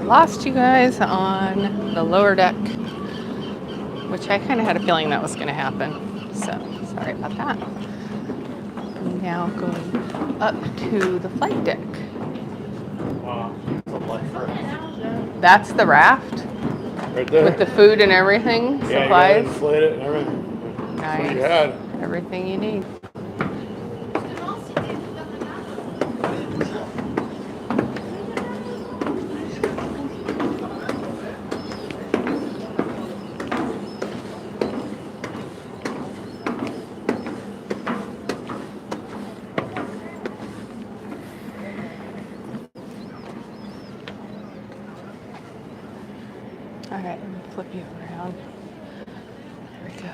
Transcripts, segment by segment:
lost you guys on the lower deck, which I kind of had a feeling that was going to happen. So sorry about that. Now going up to the flight deck. That's the raft? Right there. With the food and everything? Yeah, supplies? You gotta inflate it and everything. Nice. That's what you had. Everything you need. All right, let me flip you around. There we go.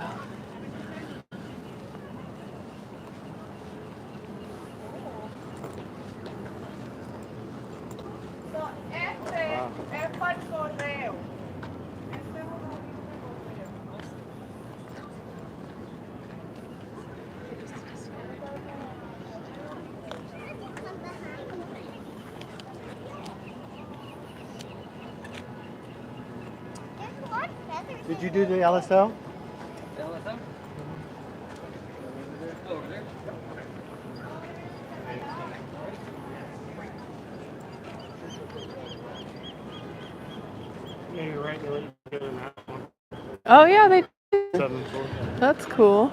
Did you do the LSO? LSO? Over there. Yeah, you're right. They're together now. Oh yeah, they. 7-4. That's cool.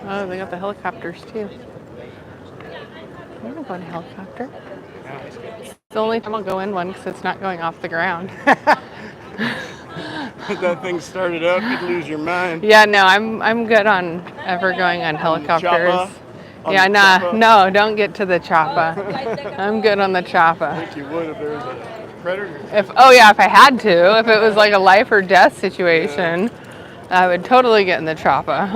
Oh, they got the helicopters too. I'm gonna go in a helicopter. It's the only time I'll go in one because it's not going off the ground. If that thing started up, you'd lose your mind. Yeah, no, I'm good on ever going on helicopters. Yeah, choppa? no, don't get to the choppa. I'm good on the I choppa. think you would if there was a predator. If I had to, if it was like a life or death situation, I would totally get in the choppa.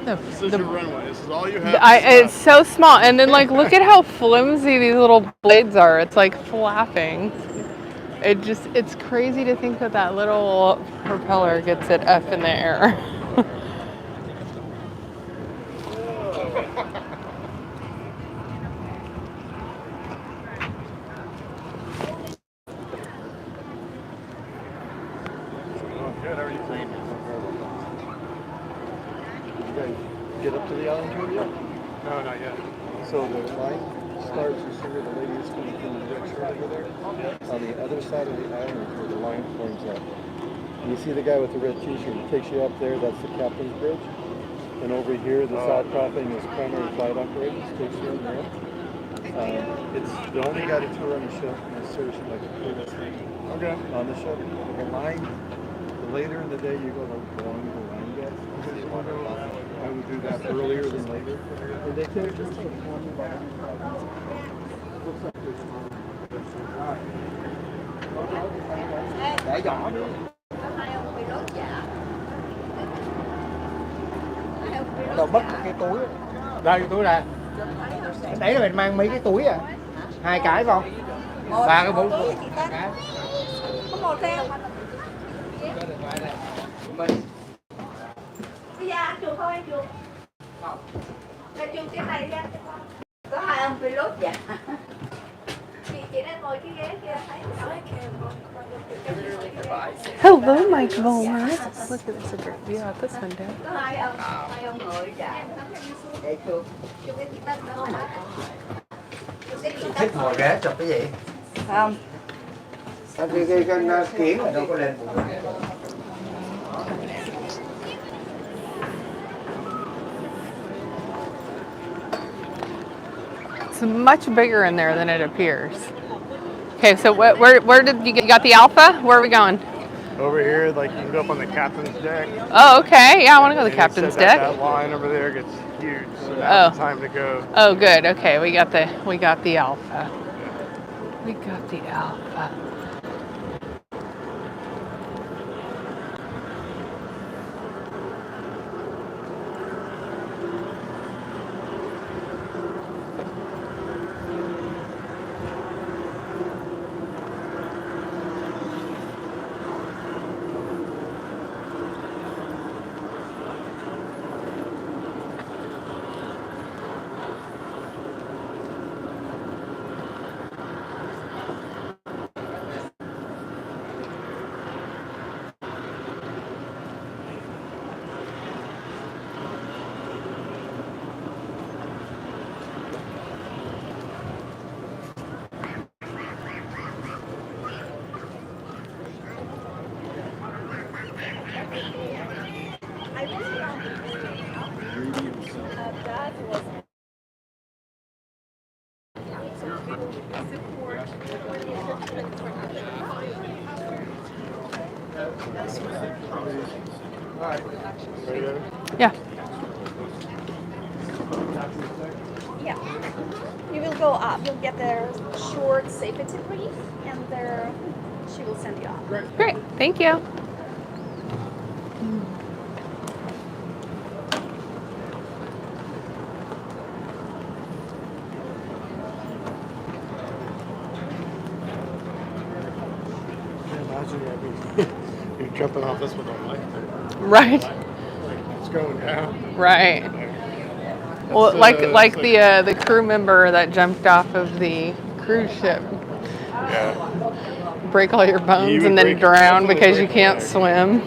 Yeah. This is your runway. This is all you have. It's so small, and then like look at how flimsy these little blades are. It's like flapping. It's crazy to think that that little propeller gets it up in the air. Good. How are you feeling? You guys get up to the island tour yet? No, not yet. So the line starts, you see where the lady is coming from the red shirt over there? Yeah. On the other side of the island is where the line forms up. And you see the guy with the red t-shirt, he takes you up there, that's the captain's bridge. And over here, this outcropping is primary flight operations, takes you in there. It's the only guided tour on the ship, and it's seriously like a tourist thing. Okay. On the ship, the line, later in the day you go to along the line guys. I would do that earlier than later. And they take just like one by Để nhỏ nữa. Đâu mất một cái túi. Đây cái túi này. Đấy là mình mang mấy cái túi à? 2 cái không? 3 cái 4 túi. Có một theo. Bây giờ anh chuột không anh chuột? Không. Anh chuột cái này đi anh. Có 2 ông pilot dạ. Chị nên ngồi cái ghế kia thấy. Oh. Hello, Mike Vollmer. Look at this, a great view out this window. Hai ông ngồi dạ. Để chụp cái tách đó mà. Thích ngồi ghế chụp cái gì? Không. Cái kiếng là đâu có lên bụng. It's much bigger in there than it appears. Okay, so where did you got the Alpha? Where are we going? Over here, like you can go up on the captain's deck. Oh, okay. Yeah, I want to go to the And it captain's said that deck. That line over there gets huge, so now's the time to go. Oh, good. Okay, we got the Alpha. We got the Alpha. Yeah. Yeah. You will go up. You'll get their short safety brief, and there she will send you up. Great. Thank you. Imagine you're jumping off this with a light. Right. It's going down. Right. Well, like the crew member that jumped off of the cruise ship. Yeah. Break all your bones You would and then break- drown definitely because you break a can't leg. swim.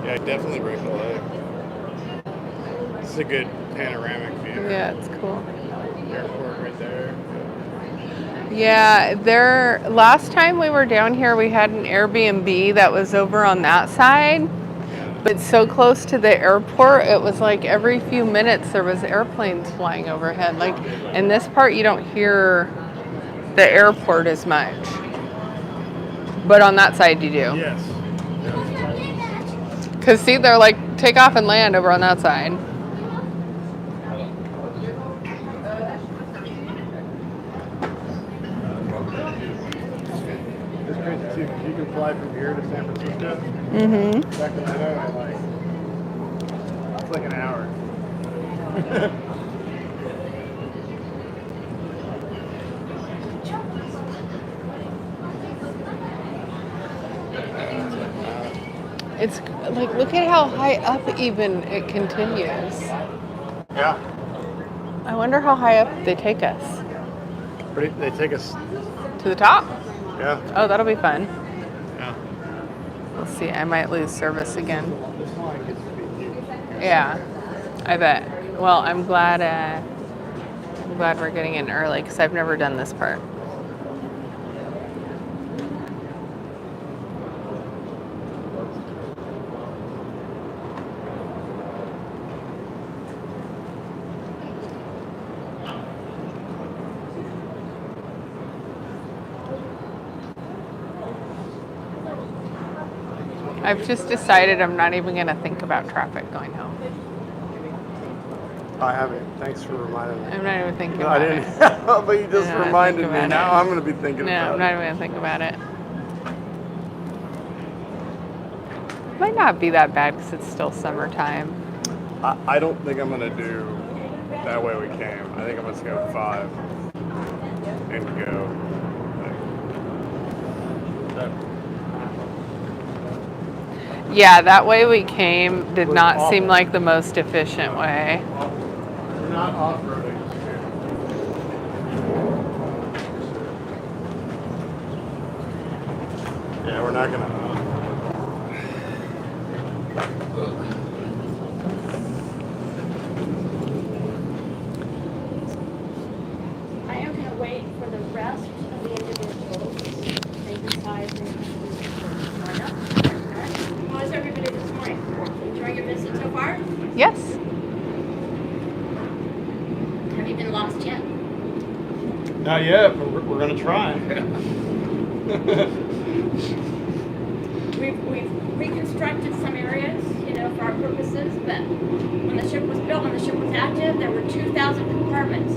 Yeah, definitely break a leg. This is a good panoramic view. Yeah, it's cool. Airport right there. Yeah, last time we were down here, we had an Airbnb that was over on that side, but so close to the airport, it was like every few minutes there was airplanes flying overhead. Like in this part, you don't hear the airport as much, but on that side you do. Yes. Cause see, they're like take off and land over on that side. It's crazy too, because you can fly from here to San Francisco. Mm-hmm. Sacramento, it's like an hour. It's like, look at how high up even it continues. Yeah. I wonder how high up they take us. They take us. To the top? Yeah. Oh, that'll be fun. Yeah. We'll see. I might lose service again. This line gets to be huge. Yeah, I bet. Well, I'm glad we're getting in early because I've never done this part. I've just decided I'm not even going to think about traffic going home. I haven't. Thanks for reminding me. I'm not even thinking No, I about didn't. it. But you just No, reminded think me. about Now it. I'm going to be thinking No, about I'm it. not even going to think about it. Might not be that bad because it's still summertime. I don't think I'm going to do that way we came. I think I'm going to go 5 and go. Yeah, that way we came did Was not awful. seem like the most efficient way. We're not off-roading. Yeah, we're not gonna. I am going to wait for the rest of the individuals. They decide they want to join up. How is everybody this morning? Enjoying your visit so far? Yes. Have you been lost yet? Not yet, but we're gonna try. We've reconstructed some areas, you know, for our purposes, but when the ship was built, when the ship was active, there were 2,000 compartments.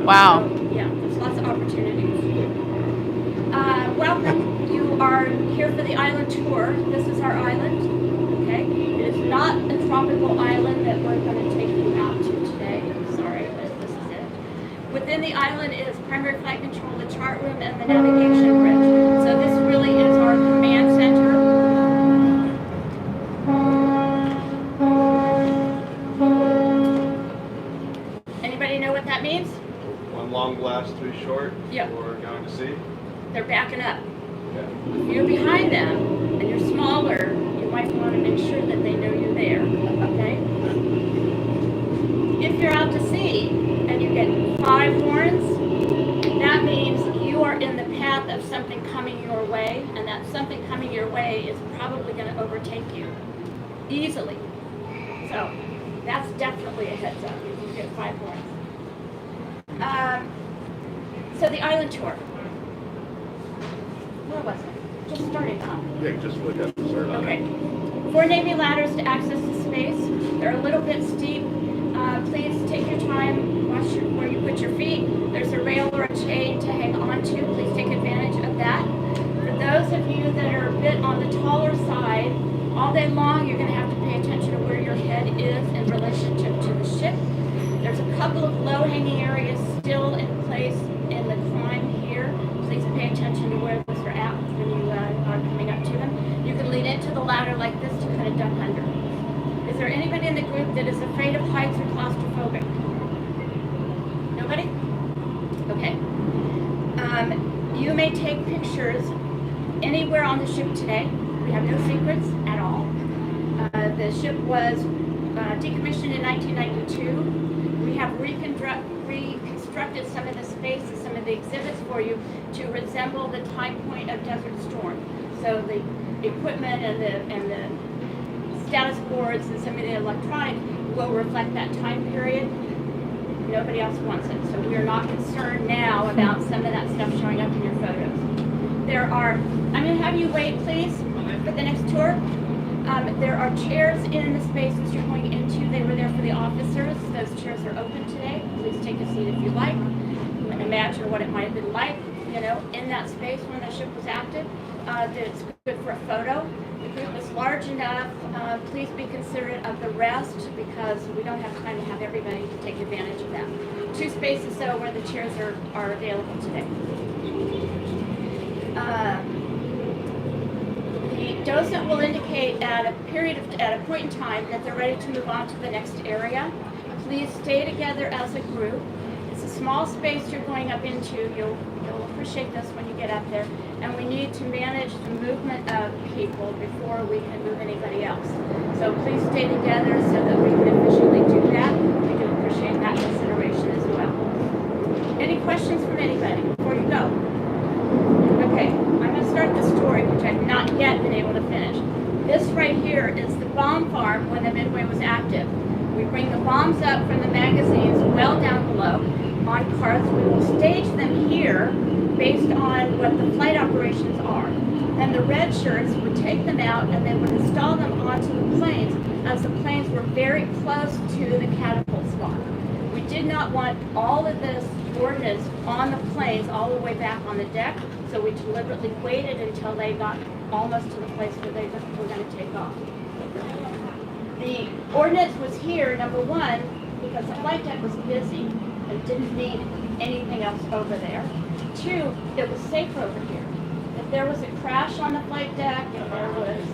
Wow. So, yeah, there's lots of opportunities. Welcome. You are here for the island tour. This is our island. Okay. It is not a tropical island that we're going to take you out to today. I'm sorry, but this is it. Within the island is primary flight control, the chart room, and the navigation bridge. So this really is our command center. Anybody know what that means? One long blast, three short. Yep. We're going to sea. They're backing up. Yeah. If you're behind them and you're smaller, you might want to make sure that they know you're there, okay? If you're out to sea and you get 5 horns, that means you are in the path of something coming your way, and that something coming your way is probably going to overtake you easily. So that's definitely a heads up if you get 5 horns. So the island tour. Where was it? Just started, huh? Yeah, just look at the start on it. Okay. 4 Navy ladders to access the space. They're a little bit steep. Please take your time, watch where you put your feet. There's a rail or a chain to hang on to. Please take advantage of that. For those of you that are a bit on the taller side, all day long you're going to have to pay attention to where your head is in relationship to the ship. There's a couple of low-hanging areas still in place in the climb here. Please pay attention to where those are at when you are coming up to them. You can lean into the ladder like this to kind of duck under. Is there anybody in the group that is afraid of heights or claustrophobic? Nobody? Okay. You may take pictures anywhere on the ship today. We have no secrets at all. The ship was decommissioned in 1992. We have reconstructed some of the spaces, some of the exhibits for you to resemble the time point of Desert Storm. So the equipment and the status boards and some of the electronics will reflect that time period. Nobody else wants it. So we are not concerned now about some of that stuff showing up in your photos. I'm going to have you wait, please, for the next tour. There are chairs in the spaces you're going into. They were there for the officers. Those chairs are open today. Please take a seat if you like. Imagine what it might have been like, you know, in that space when the ship was active. It's good for a photo. The group is large enough. Please be considerate of the rest because we don't have time to have everybody to take advantage of that. 2 spaces, though, where the chairs are available today. The docent will indicate at a point in time that they're ready to move on to the next area. Please stay together as a group. It's a small space you're going up into. You'll appreciate this when you get up there. And we need to manage the movement of people before we can move anybody else. So please stay together so that we can efficiently do that. We do appreciate that consideration as well. Any questions from anybody before you go? Okay, I'm going to start the story, which I've not yet been able to finish. This right here is the bomb farm when the Midway was active. We bring the bombs up from the magazines well down below on carts. We will stage them here based on what the flight operations are. Then the red shirts would take them out and then would install them onto the planes as the planes were very close to the catapult spot. We did not want all of this ordnance on the planes all the way back on the deck, so we deliberately waited until they got almost to the place where they were going to take off. The ordnance was here, number one, because the flight deck was busy and didn't need anything else over there. 2, it was safer over here. If there was a crash on the flight deck, if there was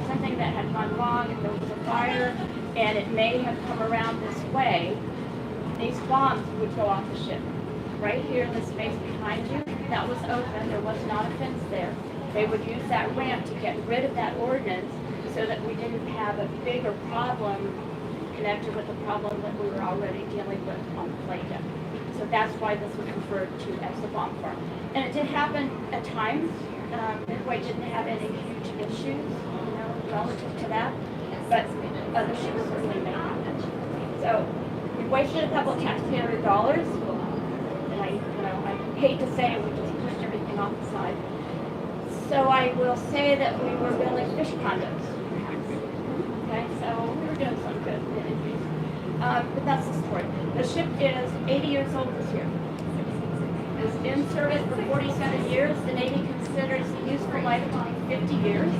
something that had gone wrong, if there was a fire, and it may have come around this way, these bombs would go off the ship. Right here in the space behind you, that was open. There was not a fence there. they would use that ramp to get rid of that ordinance so that we didn't have a bigger problem connected with the problem that we were already dealing with on the play deck. So that's why this was referred to as the bomb farm. And it did happen at times. Midway didn't have any huge issues, relative to that, but other ships certainly may happen. So we wasted a couple of taxpayer dollars, and I hate to say we just pushed everything off the side. So I will say that we were building fish condos. Okay, so we were doing some good. But that's the story. The ship is 80 years old this year. It was in service for 47 years. The Navy considers the useful life to be 50 years.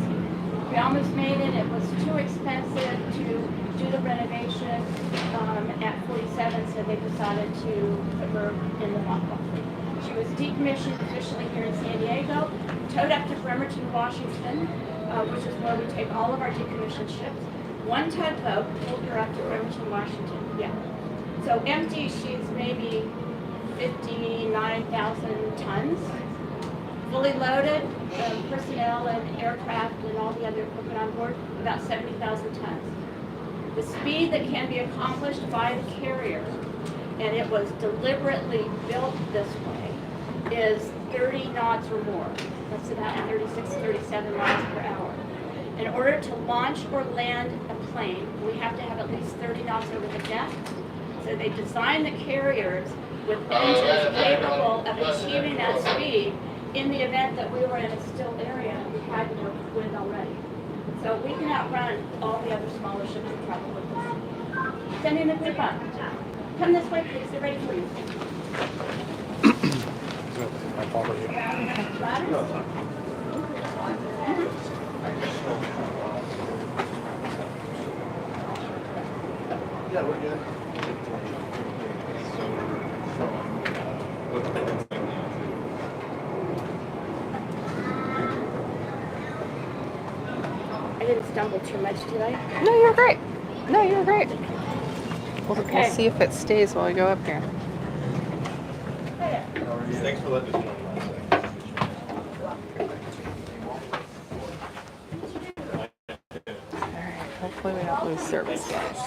We almost made it. It was too expensive to do the renovation at 47, so they decided to put her in the mothball fleet. She was decommissioned officially here in San Diego, towed up to Bremerton, Washington, which is where we take all of our decommissioned ships. One tugboat pulled her up to Bremerton, Washington. Yeah. So empty, she's maybe 59,000 tons. Fully loaded, personnel and aircraft and all the other equipment on board, about 70,000 tons. The speed that can be accomplished by the carrier, and it was deliberately built this way, is 30 knots or more. That's about 36, 37 miles per hour. In order to launch or land a plane, we have to have at least 30 knots over the deck. So they designed the carriers with engines capable of achieving that speed in the event that we were in a still area and we had to work with wind already. So we can outrun all the other smaller ships that travel with us. Sending the group up. Come this way, please. They're ready for you. I follow you. Yeah, we're good. I didn't stumble too much, did I? No, you're great. No, you're great. We'll Okay. see if it stays while we go up here. Thanks for letting us know. Alright, hopefully we don't lose service, guys.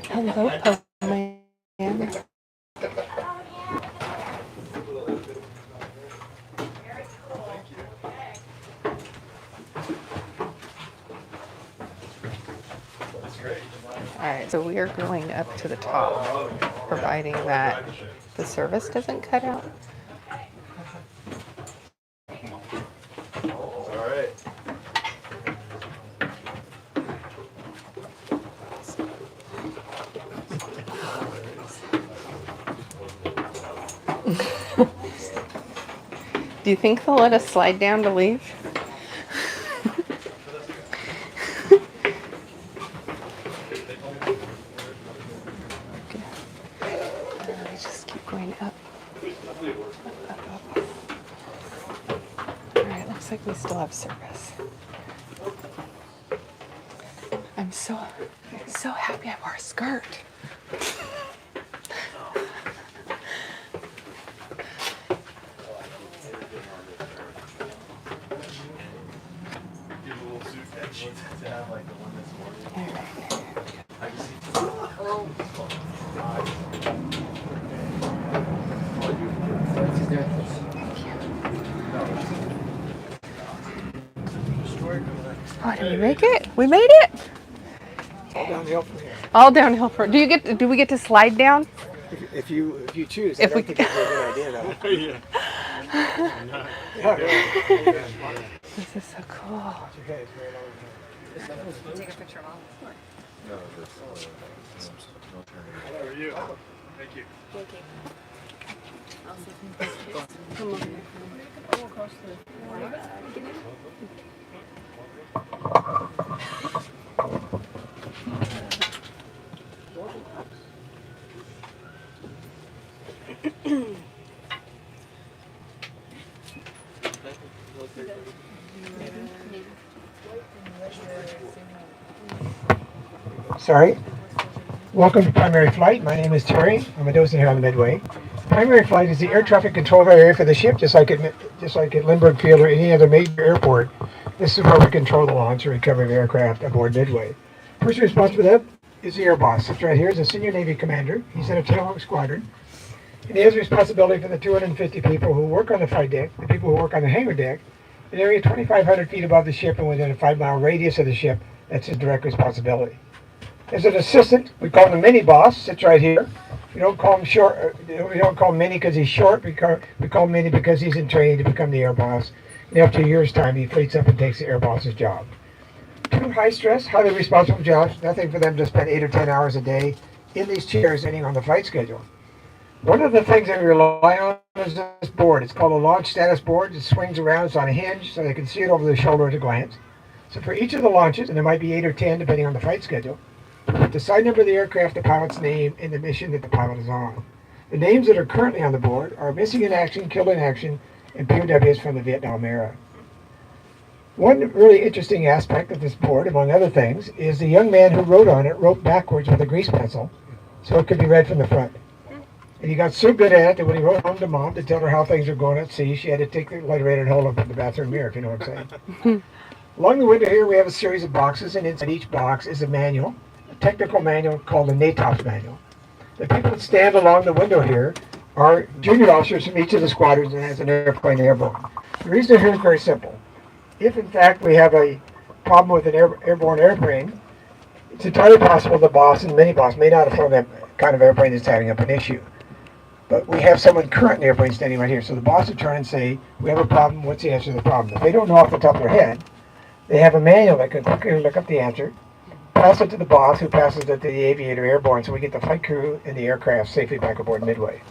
Hello, Postman. Alright, so we are going up to the top, providing that the service doesn't cut out. All right. Do you think they'll let us slide down to leave? We just keep going up. Up. Alright, looks like we still have service. I'm so happy I wore a skirt. Oh, did we make it? We made it! All downhill from here. All downhill for. Do we get to slide down? If you choose, If I we- don't think it's a good idea though. Yeah. This is so cool. Okay, it's very long. Take a picture of all. How are you? Thank you. Come on. Sorry. Welcome to Primary Flight. My name is Terry. I'm a docent here on the Midway. primary flight is the air traffic control area for the ship, just like at Lindbergh Field or any other major airport. This is where we control the launch and recovery of aircraft aboard Midway. Person responsible for that is the air boss. It's right here. He's a senior Navy commander. He's in a tailhawk squadron. And he has responsibility for the 250 people who work on the flight deck, the people who work on the hangar deck, an area 2,500 feet above the ship and within a 5-mile radius of the ship. That's his direct responsibility. As an assistant, we call him the mini boss, sits right here. We don't call him short. We don't call him mini because he's short. We call him mini because he's in training to become the air boss. And after a year's time, he fleets up and takes the air boss's job. 2 high stress, highly responsible jobs. Nothing for them to spend 8 or 10 hours a day in these chairs, depending on the flight schedule. One of the things that we rely on is this board. It's called a launch status board. It swings around. It's on a hinge, so they can see it over their shoulder at a glance. So for each of the launches, and there might be 8 or 10 depending on the flight schedule, the side number of the aircraft, the pilot's name, and the mission that the pilot is on. The names that are currently on the board are missing in action, killed in action, and POWs from the Vietnam era. One really interesting aspect of this board, among other things, is the young man who wrote on it wrote backwards with a grease pencil, so it could be read from the front. And he got so good at it that when he wrote home to Mom to tell her how things were going at sea, she had to take the letter-rated and hold up in the bathroom mirror, if you know what I'm saying. Along the window here, we have a series of boxes, and inside each box is a manual, a technical manual called the NATOPS manual. The people that stand along the window here are junior officers from each of the squadrons and has an airplane airborne. The reason here is very simple. If, in fact, we have a problem with an airborne airplane, it's entirely possible the boss and mini boss may not have flown that kind of airplane that's having up an issue. But we have someone current in the airplane standing right here. So the boss would turn and say, we have a problem, what's the answer to the problem? If they don't know off the top of their head, they have a manual that can quickly look up the answer, pass it to the boss, who passes it to the aviator airborne, so we get the flight crew and the aircraft safely back aboard Midway.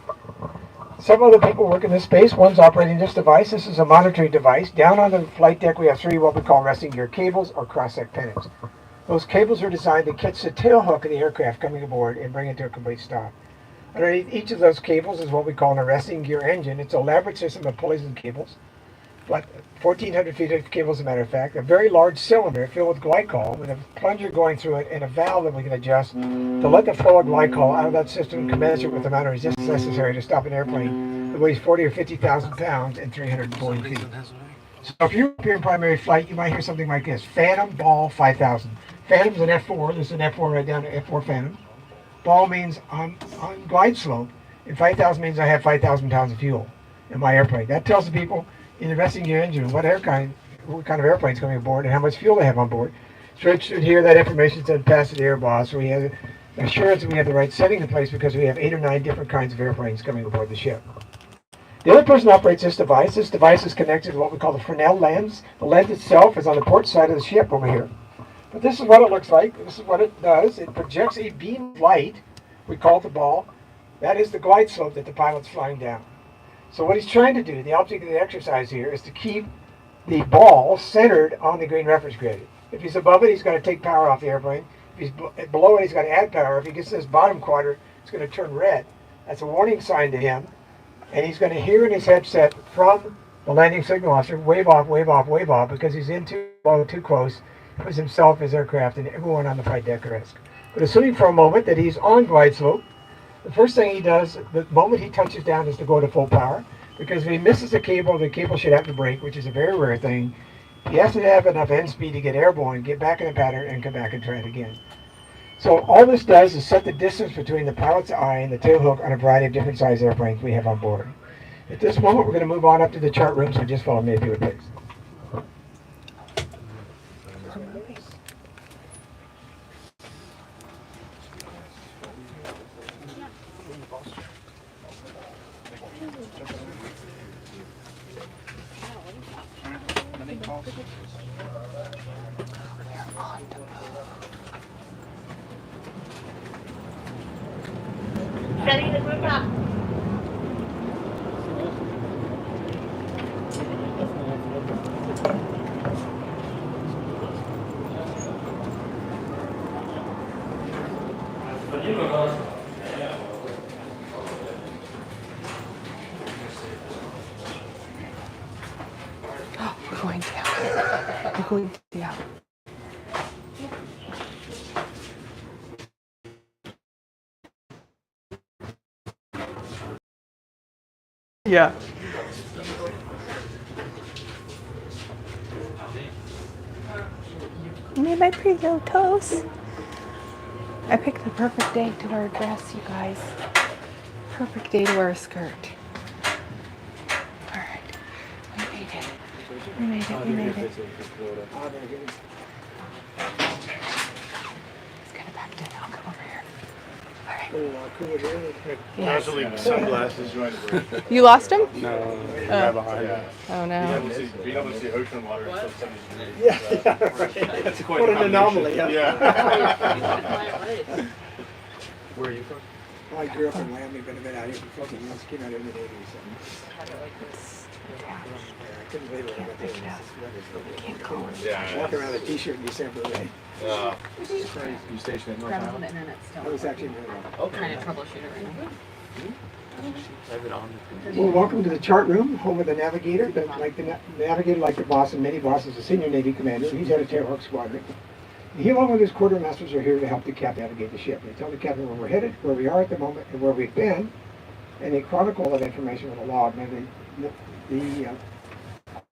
Several other people work in this space. One's operating this device. This is a monitoring device. Down on the flight deck, we have 3 what we call resting gear cables or cross-sec pennants. Those cables are designed to catch the tail hook of the aircraft coming aboard and bring it to a complete stop. Underneath each of those cables is what we call an arresting gear engine. It's an elaborate system of pulleys and cables. But 1,400 feet of cable, as a matter of fact. A very large cylinder filled with glycol with a plunger going through it and a valve that we can adjust to let the flow of glycol out of that system commensurate with the amount of resistance necessary to stop an airplane that weighs 40 or 50,000 pounds and 340 feet. So if you're up here in primary flight, you might hear something like this. Phantom Ball 5000. Phantom's an F4. This is an F4 right down to F4 Phantom. Ball means on glide slope, and 5,000 means I have 5,000 pounds of fuel in my airplane. That tells the people in the resting gear engine what kind of airplane is coming aboard and how much fuel they have on board. So it should hear that information said pass to the air boss, so we have assurance that we have the right setting in place because we have 8 or 9 different kinds of airplanes coming aboard the ship. The other person operates this device. This device is connected to what we call the Fresnel lens. The lens itself is on the port side of the ship over here. But this is what it looks like. This is what it does. It projects a beam of light. We call it the ball. That is the glide slope that the pilot's flying down. So what he's trying to do, the object of the exercise here, is to keep the ball centered on the green reference grid. If he's above it, he's got to take power off the airplane. If he's below it, he's got to add power. If he gets to this bottom quadrant, it's going to turn red. That's a warning sign to him. And he's going to hear in his headset from the landing signal officer, wave off, wave off, wave off, because he's in too low, too close. Puts himself, his aircraft, and everyone on the flight deck at risk. But assuming for a moment that he's on glide slope, the first thing he does the moment he touches down is to go to full power, because if he misses the cable should have to break, which is a very rare thing. He has to have enough end speed to get airborne, get back in the pattern, and come back and try it again. So all this does is set the distance between the pilot's eye and the tail hook on a variety of different size airplanes we have on board. At this moment, we're going to move on up to the chart room, so just follow me if you would, please. Ready to group up. We're going down. We're going down. Yeah. I made my pretty little toes. I picked the perfect day to wear a dress, you guys. Perfect day to wear a skirt. All right. We made it. We made it. We made it. Let's get it back to I'll come over here. All right. Yes. Casually, sunglasses. You lost him? No, the guy behind me. Oh no. Being able to see ocean water until 70 degrees. Yeah, right. That's quite What a an anomaly, huh? Yeah. Where are you from? I grew up in Miami, but I've been out here for 14 years. Came out here in the 80s. I couldn't believe it. Yeah. Walking around with a t-shirt in December, right? You stationed in North Island? I was actually in Okay. Trying to troubleshoot it right now. Well, welcome to the chart room, home of the navigator. The navigator, like the boss and many bosses, the senior Navy commander. He's head of Tailhawk Squadron. He, along with his quartermasters, are here to help the captain navigate the ship. They tell the captain where we're headed, where we are at the moment, and where we've been, and they chronicle that information with a log. Now, the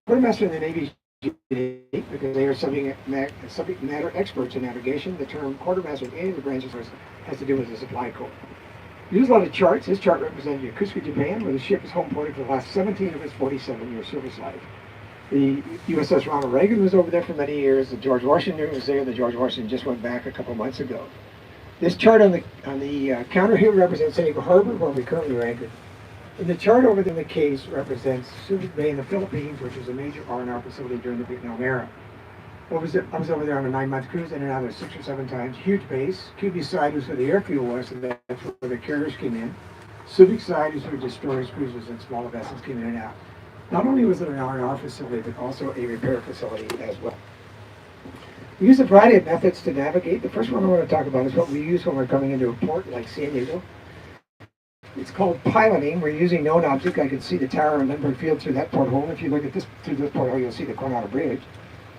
quartermaster in the Navy is unique because they are subject matter experts in navigation. The term quartermaster in any of the branches has to do with the supply corps. We use a lot of charts. This chart represented Yokosuka, Japan, where the ship is home ported for the last 17 of its 47-year service life. The USS Ronald Reagan was over there for many years. The George Washington was there. The George Washington just went back a couple months ago. This chart on the counter here represents San Diego Harbor, where we currently are anchored. And the chart over there in the case represents Subic Bay in the Philippines, which was a major R&R facility during the Vietnam era. I was over there on a 9-month cruise, in and out there 6 or 7 times. Huge base. QB side was where the air fuel was, and that's where the carriers came in. Subic side is where destroyers, cruisers, and smaller vessels came in and out. Not only was it an R&R facility, but also a repair facility as well. We use a variety of methods to navigate. The first one I want to talk about is what we use when we're coming into a port like San Diego. It's called piloting. We're using known object. I can see the tower in Lindbergh Field through that porthole. If you look at this through this porthole, you'll see the Coronado Bridge.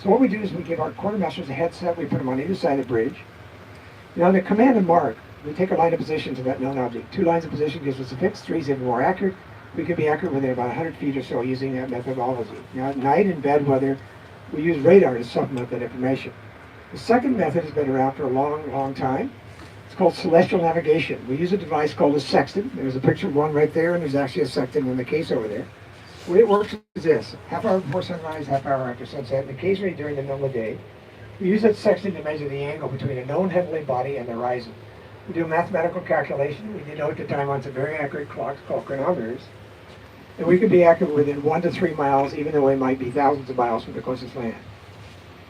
So what we do is we give our quartermasters a headset. We put them on either side of the bridge. And on the command and mark, we take a line of position to that known object. 2 lines of position gives us a fix. 3 is even more accurate. We can be accurate within about 100 feet or so using that methodology. Now at night and bad weather, we use radar to supplement that information. The second method has been around for a long time. It's called celestial navigation. We use a device called a sextant. There's a picture of one right there, and there's actually a sextant in the case over there. The way it works is this: half hour before sunrise, half hour after sunset, and occasionally during the middle of the day. We use that sextant to measure the angle between a known heavenly body and the horizon. We do a mathematical calculation. We denote the time on some very accurate clocks called chronometers. And we can be accurate within 1 to 3 miles, even though we might be thousands of miles from the closest land.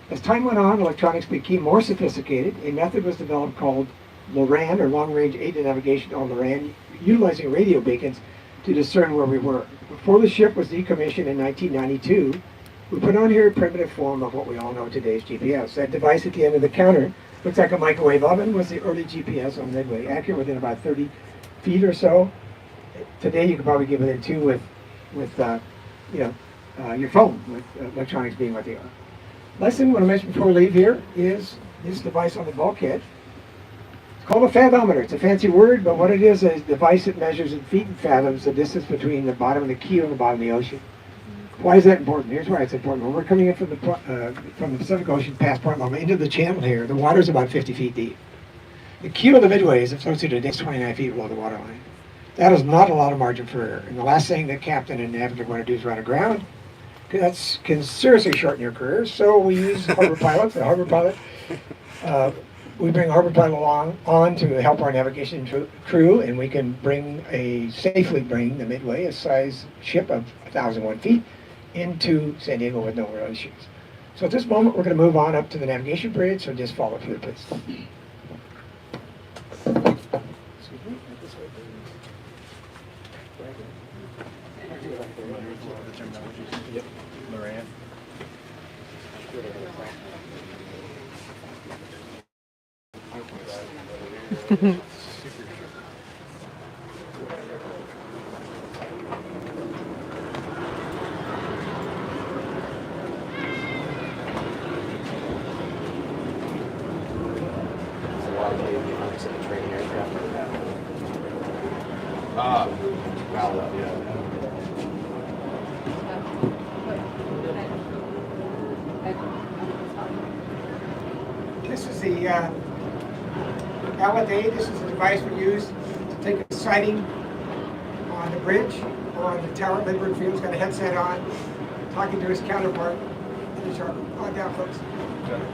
As time went on, electronics became more sophisticated. A method was developed called LORAN, or Long Range Aided Navigation, or LORAN, utilizing radio beacons to discern where we were. Before the ship was decommissioned in 1992, we put on here a primitive form of what we all know today as GPS. That device at the end of the counter looks like a microwave oven, was the early GPS on Midway, accurate within about 30 feet or so. Today you could probably get within 2 with your phone, with electronics being what they are. Last thing I want to mention before we leave here is this device on the bulkhead. It's called a fathometer. It's a fancy word, but what it is a device that measures in feet and fathoms the distance between the bottom of the keel and the bottom of the ocean. Why is that important? Here's why it's important. When we're coming in from the Pacific Ocean past Point Loma into the channel here, the water is about 50 feet deep. The keel of the Midway, as it floats through today, is 29 feet below the waterline. That is not a lot of margin for error. And the last thing that captain and navigator want to do is run aground. That can seriously shorten your career. So we use harbor pilots. The harbor pilot, we bring a harbor pilot along on to help our navigation crew, and we can safely bring the Midway, a size ship of 1,001 feet, into San Diego with no real issues. So at this moment, we're going to move on up to the navigation bridge. So just follow through, please. Yep, Moran. Training aircraft like that. Valid, yeah. This is the Validate. This is a device we use to take a sighting on the bridge or on the tower. Lindbergh Field's got a headset on, talking to his counterpart in the sharp. On down, folks. Down.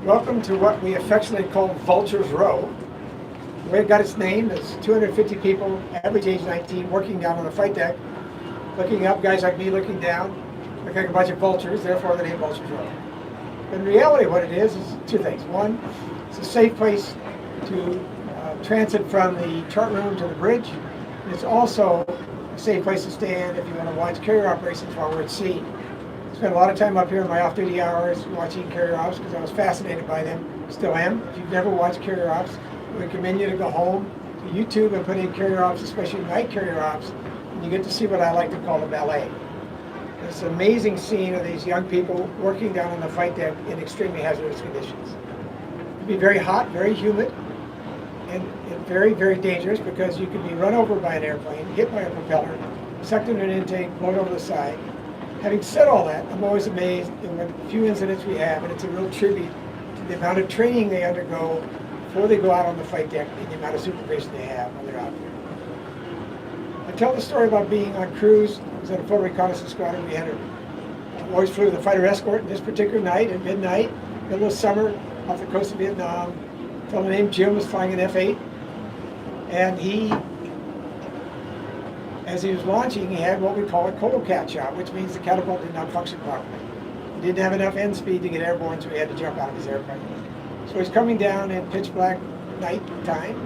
Welcome to what we affectionately call Vulture's Row. The way it got its name is 250 people, average age 19, working down on the flight deck, looking up, guys like me looking down, look like a bunch of vultures, therefore the name Vulture's Row. In reality, what it is two things. One, it's a safe place to transit from the chart room to the bridge. And it's also a safe place to stand if you want to watch carrier operations while we're at sea. I spent a lot of time up here in my off-duty hours watching carrier ops because I was fascinated by them. Still am. If you've never watched carrier ops, we recommend you to go home to YouTube and put in carrier ops, especially night carrier ops, and you get to see what I like to call the ballet. It's an amazing scene of these young people working down on the flight deck in extremely hazardous conditions. It can be very hot, very humid, and very, very dangerous because you can be run over by an airplane, hit by a propeller, sucked into an intake, blown over the side. Having said all that, I'm always amazed in the few incidents we have, and it's a real tribute to the amount of training they undergo before they go out on the flight deck and the amount of supervision they have when they're out there. I tell the story about being on cruise. I was in a photo reconnaissance squadron. We always flew the fighter escort this particular night at midnight, middle of summer, off the coast of Vietnam. A fellow named Jim was flying an F-8, and as he was launching, he had what we call a colo-cat shot, which means the catapult did not function properly. He didn't have enough end speed to get airborne, so he had to jump out of his airplane. So he's coming down in pitch black night time,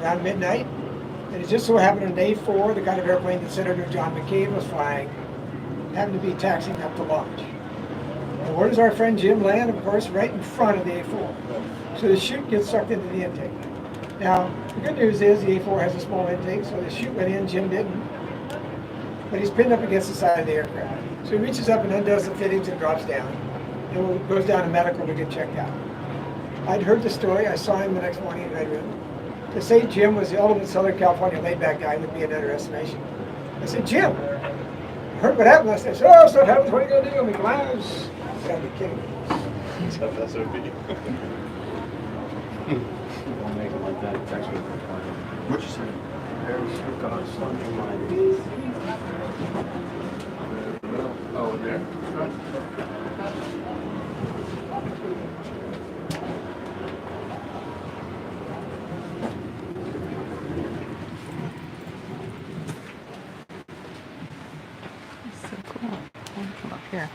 around midnight, and it just so happened on day 4, the kind of airplane that Senator John McCain was flying happened to be taxiing up to launch. And where does our friend Jim land? Of course, right in front of the A4. So the chute gets sucked into the intake. Now, the good news is the A4 has a small intake, so the chute went in, Jim didn't. But he's pinned up against the side of the aircraft. So he reaches up and undoes the fittings and drops down. And goes down to medical to get checked out. I'd heard the story. I saw him the next morning in the bedroom. To say Jim was the ultimate Southern California laid-back guy would be an underestimation. I said, Jim, I heard what happened last night. I said, oh, stuff happens. What are you going to do? I'm glad. You gotta be kidding me. Tough SOB. Don't make it like that. It's actually What'd you say? Oh, there. So cool. I'll come up here.